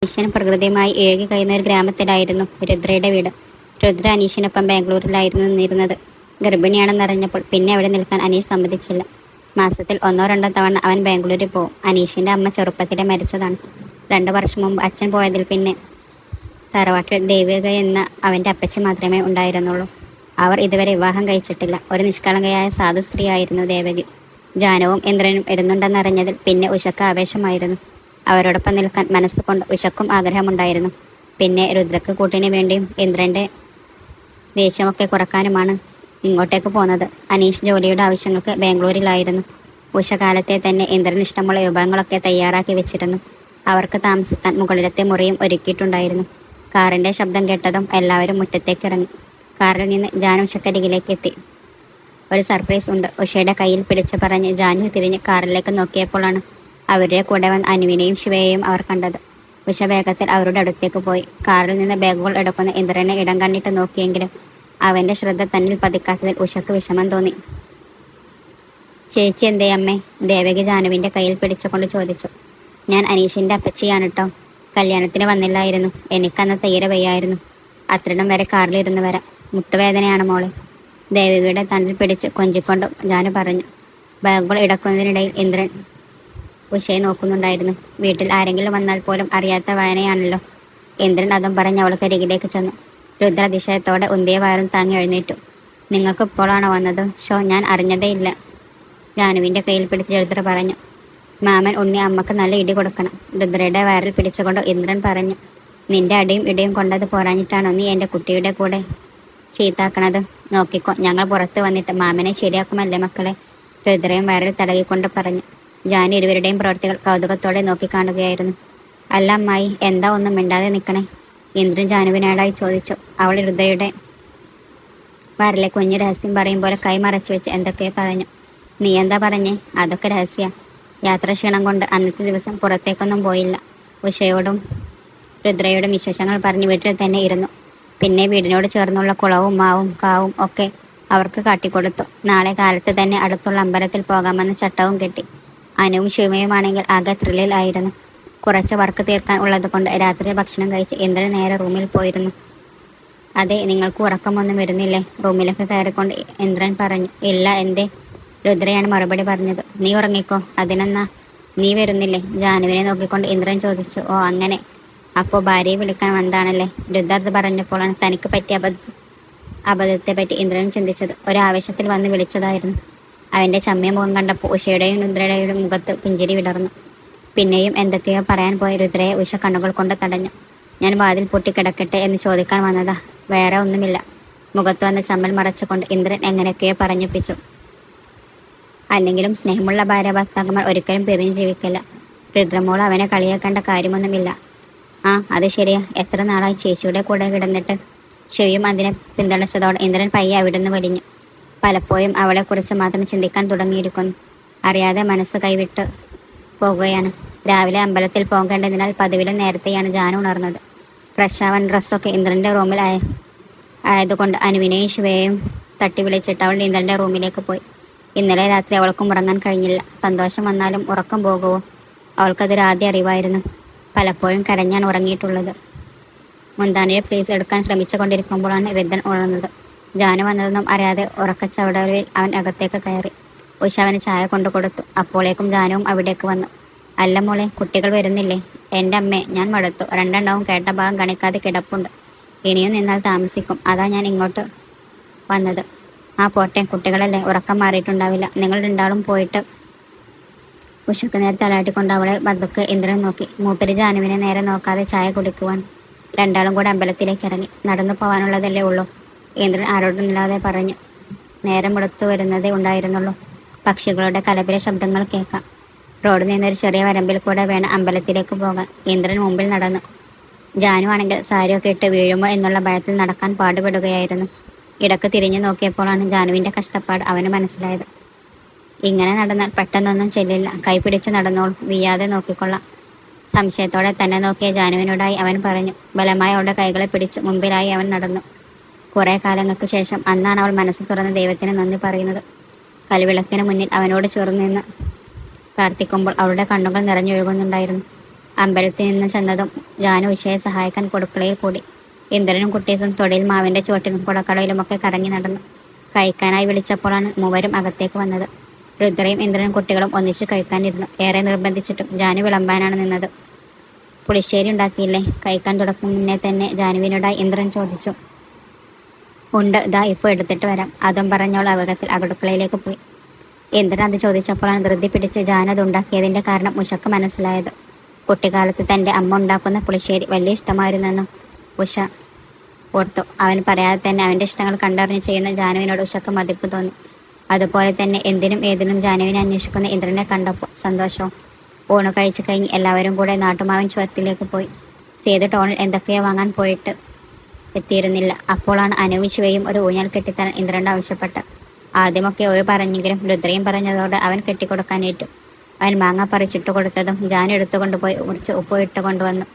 മനുഷ്യനും പ്രകൃതിയുമായി ഇഴകി കഴിയുന്ന ഒരു ഗ്രാമത്തിലായിരുന്നു രുദ്രയുടെ വീട്. രുദ്ര അനീഷിനൊപ്പം ബാംഗ്ലൂരിലായിരുന്നു നിന്നിരുന്നത്. ഗർഭിണിയാണെന്നറിഞ്ഞപ്പോൾ പിന്നെ അവിടെ നിൽക്കാൻ അനീഷ് സമ്മതിച്ചില്ല. മാസത്തിൽ ഒന്നോ രണ്ടോ തവണ അവൻ ബാംഗ്ലൂരിൽ പോകും. അനീഷിന്റെ അമ്മ ചെറുപ്പത്തിലെ മരിച്ചതാണ്. 2 വർഷം മുമ്പ് അച്ഛൻ പോയതിൽ പിന്നെ തറവാട്ടിൽ ദേവിക എന്ന അവന്റെ അപ്പച്ചി മാത്രമേ ഉണ്ടായിരുന്നുള്ളൂ. അവർ ഇതുവരെ വിവാഹം കഴിച്ചിട്ടില്ല. ഒരു നിഷ്കളങ്കയായ സാധു സ്ത്രീയായിരുന്നു ദേവകി. ജാനുവും ഇന്ദ്രനും ഇരുന്നുണ്ടെന്നറിഞ്ഞതിൽ പിന്നെ ഉഷക്ക് ആവേശമായിരുന്നു. അവരോടൊപ്പം നിൽക്കാൻ മനസ്സുകൊണ്ട് ഉഷക്കും ആഗ്രഹമുണ്ടായിരുന്നു. പിന്നെ രുദ്രക്ക് കൂട്ടിന് വേണ്ടിയും ഇന്ദ്രന്റെ ദേഷ്യമൊക്കെ കുറക്കാനുമാണ് ഇങ്ങോട്ടേക്ക് പോന്നത്. അനീഷ് ജോലിയുടെ ആവശ്യങ്ങൾക്ക് ബാംഗ്ലൂരിലായിരുന്നു. ഉഷ കാലത്തെ തന്നെ ഇന്ദ്രന് ഇഷ്ടമുള്ള വിഭവങ്ങളൊക്കെ തയ്യാറാക്കി വെച്ചിരുന്നു. അവർക്ക് താമസിക്കാൻ മുകളിലത്തെ മുറിയും ഒരുക്കിയിട്ടുണ്ടായിരുന്നു. കാറിന്റെ ശബ്ദം കേട്ടതും എല്ലാവരും മുറ്റത്തേക്ക് ഇറങ്ങി. കാറിൽ നിന്ന് ജാനു ഉഷക്കരികിലേക്ക് എത്തി. ഒരു സർപ്രൈസ് ഉണ്ട്, ഉഷയുടെ കയ്യിൽ പിടിച്ച് പറഞ്ഞ് ജാനു തിരിഞ്ഞ് കാറിലേക്ക് നോക്കിയപ്പോഴാണ് അവരുടെ കൂടെ വന്ന അനുവിനെയും ശിവയെയും അവർ കണ്ടത്. ഉഷ വേഗത്തിൽ അവരുടെ അടുത്തേക്ക് പോയി. കാറിൽ നിന്ന് ബാഗുകൾ എടുക്കുന്ന ഇന്ദ്രനെ ഇടം കണ്ണിട്ട് നോക്കിയെങ്കിലും അവന്റെ ശ്രദ്ധ തന്നിൽ പതിക്കാത്തതിൽ ഉഷക്ക് വിഷമം തോന്നി. ചേച്ചി എന്തേ അമ്മേ? ദേവകി ജാനുവിന്റെ കയ്യിൽ പിടിച്ചുകൊണ്ട് ചോദിച്ചു. ഞാൻ അനീഷിന്റെ അപ്പച്ചിയാണ് ട്ടോ. കല്യാണത്തിന് വന്നില്ലായിരുന്നു. എനിക്കന്ന് തീരെ വയ്യായിരുന്നു. അത്രയിടം വരെ കാറിലിരുന്ന് വരാം. മുട്ടുവേദനയാണ് മോളെ. ദേവകിയുടെ തണ്ടിൽ പിടിച്ച് കൊഞ്ചിക്കൊണ്ട് ജാനു പറഞ്ഞു. ബാഗുകൾ ഇടക്കുന്നതിനിടയിൽ ഇന്ദ്രൻ ഉഷയെ നോക്കുന്നുണ്ടായിരുന്നു. വീട്ടിൽ ആരെങ്കിലും വന്നാൽ പോലും അറിയാത്ത വായനയാണല്ലോ. ഇന്ദ്രൻ അതും പറഞ്ഞ് അവൾക്കരികിലേക്ക് ചെന്നു. രുദ്ര അതിശയത്തോടെ ഉന്തിയ വയറും താങ്ങി എഴുന്നേറ്റു. നിങ്ങൾക്ക് ഇപ്പോഴാണോ വന്നത്? ഷോ, ഞാൻ അറിഞ്ഞതേ ഇല്ല. ജാനുവിന്റെ കയ്യിൽ പിടിച്ച് രുദ്ര പറഞ്ഞു. മാമൻ ഉണ്ണി അമ്മക്ക് നല്ല ഇടി കൊടുക്കണം. രുദ്രയുടെ വയറിൽ പിടിച്ചുകൊണ്ട് ഇന്ദ്രൻ പറഞ്ഞു. നിന്റെ അടിയും ഇടിയും കൊണ്ടത് പോരാഞ്ഞിട്ടാണോ നീ എൻ്റെ കുട്ടിയുടെ കൂടെ ചീത്താക്കണത്? നോക്കിക്കോ, ഞങ്ങൾ പുറത്ത് വന്നിട്ട് മാമനെ ശരിയാക്കുമല്ലേ മക്കളെ? രുദ്രയും വയറിൽ തടകിക്കൊണ്ട് പറഞ്ഞു. ജാനു ഇരുവരുടെയും പ്രവൃത്തികൾ കൗതുകത്തോടെ നോക്കിക്കാണുകയായിരുന്നു. അല്ല അമ്മായി, എന്താ ഒന്നും മിണ്ടാതെ നിൽക്കണേ? ഇന്ദ്രൻ ജാനുവിനോടായി ചോദിച്ചു. അവൾ രുദ്രയുടെ വയറിലെ കുഞ്ഞു രഹസ്യം പറയും പോലെ കൈ മറച്ചു വെച്ച് എന്തൊക്കെയോ പറഞ്ഞു. നീ എന്താ പറഞ്ഞേ? അതൊക്കെ രഹസ്യ. യാത്രാക്ഷീണം കൊണ്ട് അന്നത്തെ ദിവസം പുറത്തേക്കൊന്നും പോയില്ല. ഉഷയോടും രുദ്രയോടും വിശേഷങ്ങൾ പറഞ്ഞ് വീട്ടിൽ തന്നെ ഇരുന്നു. പിന്നെ വീടിനോട് ചേർന്നുള്ള കുളവും മാവും കാവും ഒക്കെ അവർക്ക് കാട്ടിക്കൊടുത്തു. നാളെ കാലത്ത് തന്നെ അടുത്തുള്ള അമ്പലത്തിൽ പോകാമെന്ന് ചട്ടവും കെട്ടി. അനുവും ശിവയുമാണെങ്കിൽ ആകെ ത്രില്ലിൽ ആയിരുന്നു. കുറച്ച് വർക്ക് തീർക്കാൻ ഉള്ളത് കൊണ്ട് രാത്രി ഭക്ഷണം കഴിച്ച് ഇന്ദ്രൻ നേരെ റൂമിൽ പോയിരുന്നു. അതെ, നിങ്ങൾക്ക് ഉറക്കമൊന്നും വരുന്നില്ലേ? റൂമിലേക്ക് കയറിക്കൊണ്ട് ഇന്ദ്രൻ പറഞ്ഞു. ഇല്ല, എന്തേ? രുദ്രയാണ് മറുപടി പറഞ്ഞത്. നീ ഉറങ്ങിക്കോ, അതിനെന്നാ? നീ വരുന്നില്ലേ? ജാനുവിനെ നോക്കിക്കൊണ്ട് ഇന്ദ്രൻ ചോദിച്ചു. ഓ അങ്ങനെ, അപ്പോൾ ഭാര്യയെ വിളിക്കാൻ വന്നതാണല്ലേ? രുദ്ര പറഞ്ഞപ്പോഴാണ് തനിക്ക് പറ്റിയ അബദ്ധത്തെപ്പറ്റി ഇന്ദ്രൻ ചിന്തിച്ചത്. ഒരാവേശത്തിൽ വന്ന് വിളിച്ചതായിരുന്നു. അവന്റെ ചമ്മിയ മുഖം കണ്ടപ്പോൾ ഉഷയുടെയും രുദ്രയുടെയും മുഖത്ത് പുഞ്ചിരി വിടർന്നു. പിന്നെയും എന്തൊക്കെയോ പറയാൻ പോയ രുദ്രയെ ഉഷ കണ്ണുകൾ കൊണ്ട് തടഞ്ഞു. ഞാൻ വാതിൽ പൊട്ടിക്കിടക്കട്ടെ എന്ന് ചോദിക്കാൻ വന്നതാ, വേറെ ഒന്നുമില്ല. മുഖത്ത് വന്ന ചമ്മൽ മറച്ചുകൊണ്ട് ഇന്ദ്രൻ എങ്ങനെയൊക്കെയോ പറഞ്ഞൊപ്പിച്ചു. അല്ലെങ്കിലും സ്നേഹമുള്ള ഭാര്യ ഭർത്താക്കന്മാർ ഒരിക്കലും പിരിഞ്ഞ് ജീവിക്കില്ല. രുദ്രമോൾ അവനെ കളിയാക്കേണ്ട കാര്യമൊന്നുമില്ല. ആ, അത് ശരിയാ. എത്ര നാളായി ചേച്ചിയുടെ കൂടെ കിടന്നിട്ട്? ശിവയും അതിനെ പിന്തുണച്ചതോടെ ഇന്ദ്രൻ പയ്യെ അവിടുന്ന് വലിഞ്ഞു. പലപ്പോഴും അവളെക്കുറിച്ച് മാത്രം ചിന്തിക്കാൻ തുടങ്ങിയിരിക്കുന്നു. അറിയാതെ മനസ്സ് കൈവിട്ട് പോകുകയാണ്. രാവിലെ അമ്പലത്തിൽ പോകേണ്ടതിനാൽ പതിവിലും നേരത്തെയാണ് ജാനു ഉണർന്നത്. ഫ്രഷാവാൻ ഡ്രസ്സൊക്കെ ഇന്ദ്രൻ്റെ റൂമിൽ ആയതുകൊണ്ട് അനുവിനെയും ശിവയെയും തട്ടി വിളിച്ചിട്ട് അവൾ ഇന്ദ്രൻ്റെ റൂമിലേക്ക് പോയി. ഇന്നലെ രാത്രി അവൾക്കും ഉറങ്ങാൻ കഴിഞ്ഞില്ല. സന്തോഷം വന്നാലും ഉറക്കം പോകുമോ? അവൾക്കതൊരു ആദ്യ അറിവായിരുന്നു. പലപ്പോഴും കരഞ്ഞാണ് ഉറങ്ങിയിട്ടുള്ളത്. മുന്താണിയെ പ്ലീസ് എടുക്കാൻ ശ്രമിച്ചു കൊണ്ടിരിക്കുമ്പോഴാണ് രുദ്രൻ ഉണർന്നത്. ജാനു വന്നതൊന്നും അറിയാതെ ഉറക്കച്ചവടലിൽ അവൻ അകത്തേക്ക് കയറി. ഉഷ അവന് ചായ കൊണ്ടു കൊടുത്തു. അപ്പോഴേക്കും ജാനുവും അവിടേക്ക് വന്നു. അല്ല മോളെ, കുട്ടികൾ വരുന്നില്ലേ? എൻ്റെ അമ്മേ, ഞാൻ മടുത്തു. രണ്ടെണ്ണവും കേട്ട ഭാഗം കാണിക്കാതെ കിടപ്പുണ്ട്. ഇനിയും നിന്നാൽ താമസിക്കും. അതാ ഞാൻ ഇങ്ങോട്ട് വന്നത്. ആ പോട്ടെ, കുട്ടികളല്ലേ, ഉറക്കം മാറിയിട്ടുണ്ടാവില്ല. നിങ്ങൾ രണ്ടാളും പോയിട്ട്. ഉഷക്ക് നേരെ തലാട്ടിക്കൊണ്ട് അവളെ പതുക്കെ ഇന്ദ്രൻ നോക്കി. മൂപ്പര് ജാനുവിനെ നേരെ നോക്കാതെ ചായ കുടിക്കുവാൻ. രണ്ടാളും കൂടെ അമ്പലത്തിലേക്ക് ഇറങ്ങി. നടന്നു പോകാനുള്ളതല്ലേ ഉള്ളൂ, ഇന്ദ്രൻ ആരോടുമില്ലാതെ പറഞ്ഞു. നേരം എടുത്തു വരുന്നതേ ഉണ്ടായിരുന്നുള്ളൂ. പക്ഷികളുടെ കലപില ശബ്ദങ്ങൾ കേൾക്കാം. റോഡിൽ നിന്നൊരു ചെറിയ വരമ്പിൽ കൂടെ വേണം അമ്പലത്തിലേക്ക് പോകാൻ. ഇന്ദ്രൻ മുമ്പിൽ നടന്നു. ജാനു ആണെങ്കിൽ സാരിയൊക്കെ ഇട്ട് വീഴുമോ എന്നുള്ള ഭയത്തിൽ നടക്കാൻ പാടുപെടുകയായിരുന്നു. ഇടക്ക് തിരിഞ്ഞു നോക്കിയപ്പോഴാണ് ജാനുവിൻ്റെ കഷ്ടപ്പാട് അവന് മനസ്സിലായത്. ഇങ്ങനെ നടന്നാൽ പെട്ടെന്നൊന്നും ചെല്ലില്ല. കൈ പിടിച്ച് നടന്നോളൂ, വീഴാതെ നോക്കിക്കൊള്ളാം. സംശയത്തോടെ തന്നെ നോക്കിയ ജാനുവിനോടായി അവൻ പറഞ്ഞു. ബലമായി അവളുടെ കൈകളെ പിടിച്ച് മുമ്പിലായി അവൻ നടന്നു. കുറേ കാലങ്ങൾക്ക് ശേഷം അന്നാണ് അവൾ മനസ്സ് തുറന്ന് ദൈവത്തിന് നന്ദി പറയുന്നത്. കൽവിളക്കിന് മുന്നിൽ അവനോട് ചേർന്ന് നിന്ന് പ്രാർത്ഥിക്കുമ്പോൾ അവളുടെ കണ്ണുകൾ നിറഞ്ഞൊഴുകുന്നുണ്ടായിരുന്നു. അമ്പലത്തിൽ നിന്ന് ചെന്നതും ജാനു ഉഷയെ സഹായിക്കാൻ കൊടുക്കളയിൽ കൂടി. ഇന്ദ്രനും കുട്ടീസും തൊടിയിൽ മാവിൻ്റെ ചുവട്ടിലും കുളക്കടയിലുമൊക്കെ കറങ്ങി നടന്നു. കഴിക്കാനായി വിളിച്ചപ്പോഴാണ് മൂവരും അകത്തേക്ക് വന്നത്. രുദ്രയും ഇന്ദ്രനും കുട്ടികളും ഒന്നിച്ച് കഴിക്കാനിരുന്നു. ഏറെ നിർബന്ധിച്ചിട്ടും ജാനു വിളമ്പാനാണ് നിന്നത്. പുളിശ്ശേരി ഉണ്ടാക്കിയില്ലേ? കഴിക്കാൻ തുടക്കും മുന്നേ തന്നെ ജാനുവിനോടായി ഇന്ദ്രൻ ചോദിച്ചു. ഉണ്ട്, ദാ ഇപ്പോൾ എടുത്തിട്ട് വരാം. അതും പറഞ്ഞോൾ അവകത്തിൽ അടുക്കളയിലേക്ക് പോയി. ഇന്ദ്രൻ അത് ചോദിച്ചപ്പോഴാണ് ധൃതി പിടിച്ച് ജാനു അത് ഉണ്ടാക്കിയതിൻ്റെ കാരണം ഉഷക്ക് മനസ്സിലായത്. കുട്ടിക്കാലത്ത് തൻ്റെ അമ്മ ഉണ്ടാക്കുന്ന പുളിശ്ശേരി വലിയ ഇഷ്ടമായിരുന്നെന്നും ഉഷ ഓർത്തു. അവൻ പറയാതെ തന്നെ അവൻ്റെ ഇഷ്ടങ്ങൾ കണ്ടറിഞ്ഞ് ചെയ്യുന്ന ജാനുവിനോട് ഉഷക്ക് മതിപ്പ് തോന്നി. അതുപോലെ തന്നെ എന്തിനും ഏതിനും ജാനുവിനെ അന്വേഷിക്കുന്ന ഇന്ദ്രനെ കണ്ടപ്പോൾ സന്തോഷവും. ഊണ് കഴിച്ചു കഴിഞ്ഞ് എല്ലാവരും കൂടെ നാട്ടുമാവൻ ചുവട്ടിലേക്ക് പോയി. സേതു ടൗണിൽ എന്തൊക്കെയോ വാങ്ങാൻ പോയിട്ട് എത്തിയിരുന്നില്ല. അപ്പോഴാണ് അനുവും ശിവയും ഒരു ഊഞ്ഞാൽ കെട്ടിത്തരാൻ ഇന്ദ്രനോട് ആവശ്യപ്പെട്ടത്. ആദ്യമൊക്കെ ഓയോ പറഞ്ഞെങ്കിലും രുദ്രയും പറഞ്ഞതോടെ അവൻ കെട്ടിക്കൊടുക്കാനേറ്റു. അവൻ മാങ്ങ പറിച്ചിട്ട് കൊടുത്തതും ജാനു എടുത്തുകൊണ്ടുപോയി കുറച്ച് ഉപ്പ് ഇട്ട് കൊണ്ടുവന്നു.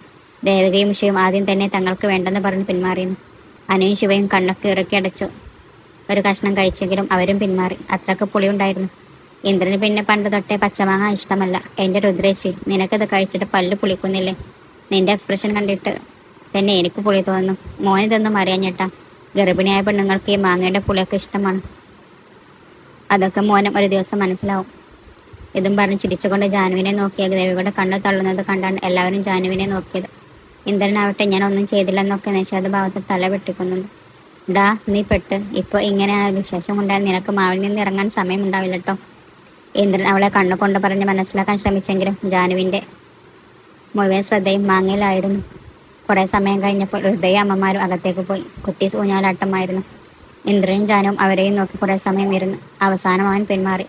ദേവകയും ശിവയും ആദ്യം തന്നെ തങ്ങൾക്ക് വേണ്ടെന്ന് പറഞ്ഞ് പിന്മാറിയിരുന്നു. അനുവും ശിവയും കണ്ണൊക്കെ ഇറക്കി അടച്ചു ഒരു കഷ്ണം കഴിച്ചെങ്കിലും അവരും പിന്മാറി. അത്രക്ക് പുളിയുണ്ടായിരുന്നു. ഇന്ദ്രന് പിന്നെ പണ്ട് തൊട്ടേ പച്ചമാങ്ങ ഇഷ്ടമല്ല. എൻ്റെ രുദ്രേശി, നിനക്കത് കഴിച്ചിട്ട് പല്ല് പുളിക്കുന്നില്ലേ? നിന്റെ എക്സ്പ്രഷൻ കണ്ടിട്ട് തന്നെ എനിക്ക് പുളി തോന്നുന്നു. മോനിതൊന്നും അറിയാഞ്ഞിട്ടാ. ഗർഭിണിയായ പെണ്ണുങ്ങൾക്ക് ഈ മാങ്ങയുടെ പുളിയൊക്കെ ഇഷ്ടമാണ്. അതൊക്കെ മോനും ഒരു ദിവസം മനസ്സിലാവും. ഇതും പറഞ്ഞ് ചിരിച്ചുകൊണ്ട് ജാനുവിനെ നോക്കിയ ദേവികളുടെ കണ്ണ് തള്ളുന്നത് കണ്ടാണ് എല്ലാവരും ജാനുവിനെ നോക്കിയത്. ഇന്ദ്രനാവട്ടെ ഞാൻ ഒന്നും ചെയ്തില്ലെന്നൊക്കെ നിഷേധഭാവത്തിൽ തല വെട്ടിക്കുന്നുണ്ട്. ഡാ, നീ പെട്ട് ഇപ്പോൾ ഇങ്ങനെ വിശേഷം ഉണ്ടായാൽ നിനക്ക് മാവിൽ നിന്ന് ഇറങ്ങാൻ സമയമുണ്ടാവില്ല കേട്ടോ. ഇന്ദ്രൻ അവളെ കണ്ണുകൊണ്ട് പറഞ്ഞ് മനസ്സിലാക്കാൻ ശ്രമിച്ചെങ്കിലും ജാനുവിൻ്റെ മുഴുവൻ ശ്രദ്ധയും മാങ്ങയിലായിരുന്നു. കുറേ സമയം കഴിഞ്ഞപ്പോൾ ഹൃദയ അമ്മമാരും അകത്തേക്ക് പോയി. കുട്ടീസ് ഊഞ്ഞാലാട്ടമായിരുന്നു. ഇന്ദ്രനും ജാനുവും അവരെയും നോക്കി കുറേ സമയം ഇരുന്നു. അവസാനം അവൻ പിന്മാറി.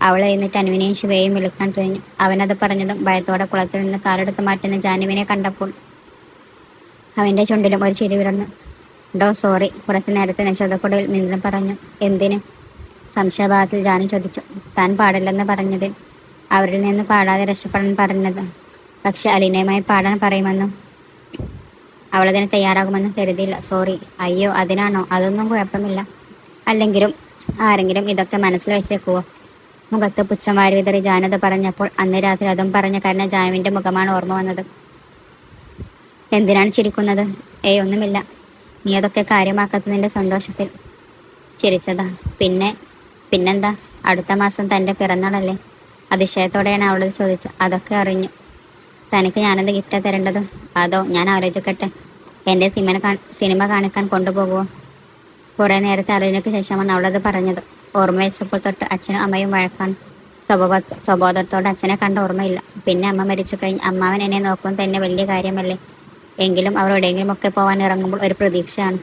അവൾ എന്നിട്ട് അനുവിനെയും ശിവയെയും വിളിക്കാൻ തുനിഞ്ഞു. അവനത് പറഞ്ഞതും ഭയത്തോടെ കുളത്തിൽ നിന്ന് കാലെടുത്ത് മാറ്റുന്ന ജാനുവിനെ കണ്ടപ്പോൾ അവൻ്റെ ചുണ്ടിലും ഒരു ചിരി വിടർന്നു. ഡോ സോറി, കുറച്ചു നേരത്തെ നിശബ്ദക്കുടയിൽ ഇന്ദ്രൻ പറഞ്ഞു. എന്തിന്? സംശയഭാവത്തിൽ ജാനു ചോദിച്ചു. താൻ പാടില്ലെന്ന് പറഞ്ഞതിൽ അവരിൽ നിന്ന് പാടാതെ രക്ഷപ്പെടാൻ പറഞ്ഞത്. പക്ഷെ അലീനയുമായി പാടാൻ പറയുമെന്നും അവളതിന് തയ്യാറാകുമെന്നും കരുതിയില്ല. സോറി. അയ്യോ, അതിനാണോ? അതൊന്നും കുഴപ്പമില്ല. അല്ലെങ്കിലും ആരെങ്കിലും ഇതൊക്കെ മനസ്സിൽ വെച്ചേക്കുവോ? മുഖത്ത് പുച്ഛം വാരി വിതറി ജാനത് പറഞ്ഞപ്പോൾ അന്ന് രാത്രി അതും പറഞ്ഞ കാരണം ജാനുവിൻ്റെ മുഖമാണ് ഓർമ്മ വന്നത്. എന്തിനാണ് ചിരിക്കുന്നത്? ഒന്നുമില്ല. നീ അതൊക്കെ കാര്യമാക്കാത്തതിൻ്റെ സന്തോഷത്തിൽ ചിരിച്ചതാ. പിന്നെന്താ? അടുത്ത മാസം തൻ്റെ പിറന്നാളല്ലേ? അതിശയത്തോടെയാണ് അവളത് ചോദിച്ചത്. അതൊക്കെ അറിഞ്ഞു. തനിക്ക് ഞാനെന്ത് ഗിഫ്റ്റാണ് തരേണ്ടത്? അതോ ഞാൻ ആലോചിക്കട്ടെ. എൻ്റെ സിനിമ കാണിക്കാൻ കൊണ്ടുപോകുമോ? കുറേ നേരത്തെ ആലോചനയ്ക്ക് ശേഷമാണ് അവളത് പറഞ്ഞത്. ഓർമ്മ വെച്ചപ്പോൾ തൊട്ട് അച്ഛനും അമ്മയും വഴക്കാണ്. സ്വബോധത്തോടെ അച്ഛനെ കണ്ട ഓർമ്മയില്ല. പിന്നെ അമ്മ മരിച്ചു കഴിഞ്ഞ് അമ്മാവൻ എന്നെ നോക്കുന്നത് തന്നെ വലിയ കാര്യമല്ലേ? എങ്കിലും അവർ എവിടെയെങ്കിലുമൊക്കെ പോകാൻ ഇറങ്ങുമ്പോൾ ഒരു പ്രതീക്ഷയാണ്.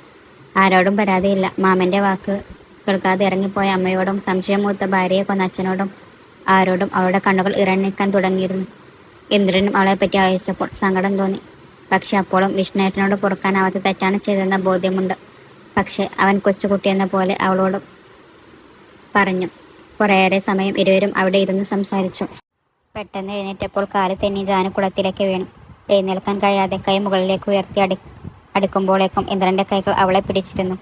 ആരോടും പരാതിയില്ല. മാമൻ്റെ വാക്ക് കേൾക്കാതെ ഇറങ്ങിപ്പോയ അമ്മയോടും സംശയം മൂത്ത ഭാര്യയെ കൊന്ന അച്ഛനോടും ആരോടും അവളുടെ കണ്ണുകൾ ഇറങ്ങിക്കാൻ തുടങ്ങിയിരുന്നു. ഇന്ദ്രനും അവളെപ്പറ്റി ആലോചിച്ചപ്പോൾ സങ്കടം തോന്നി. പക്ഷെ അപ്പോഴും വിഷ്ണുവേട്ടനോട് പൊറുക്കാനാവാത്ത തെറ്റാണ് ചെയ്തതെന്ന ബോധ്യമുണ്ട്. പക്ഷെ അവൻ കൊച്ചുകുട്ടിയെന്ന പോലെ അവളോട് പറഞ്ഞു. കുറേയേറെ സമയം ഇരുവരും അവിടെ ഇരുന്ന് സംസാരിച്ചു. പെട്ടെന്ന് എഴുന്നേറ്റപ്പോൾ കാല് തെന്നി ജാനു കുളത്തിലേക്ക് വീണു. എഴുന്നേൽക്കാൻ കഴിയാതെ കൈ മുകളിലേക്ക് ഉയർത്തി അടുക്കുമ്പോഴേക്കും ഇന്ദ്രൻ്റെ കൈകൾ അവളെ പിടിച്ചിരുന്നു.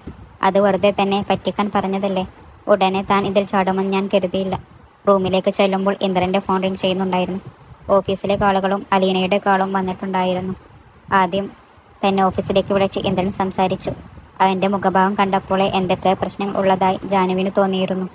അത് വെറുതെ തന്നെ പറ്റിക്കാൻ പറഞ്ഞതല്ലേ. ഉടനെ താൻ ഇതിൽ ചാടുമെന്ന് ഞാൻ കരുതിയില്ല. റൂമിലേക്ക് ചെല്ലുമ്പോൾ ഇന്ദ്രൻ്റെ ഫോൺ റിംഗ് ചെയ്യുന്നുണ്ടായിരുന്നു. ഓഫീസിലെ കാളുകളും അലീനയുടെ കാളും വന്നിട്ടുണ്ടായിരുന്നു. ആദ്യം തന്നെ ഓഫീസിലേക്ക് വിളിച്ച് ഇന്ദ്രൻ സംസാരിച്ചു. അവൻ്റെ മുഖഭാവം കണ്ടപ്പോഴേ എന്തൊക്കെ പ്രശ്നങ്ങൾ ഉള്ളതായി ജാനുവിന് തോന്നിയിരുന്നു.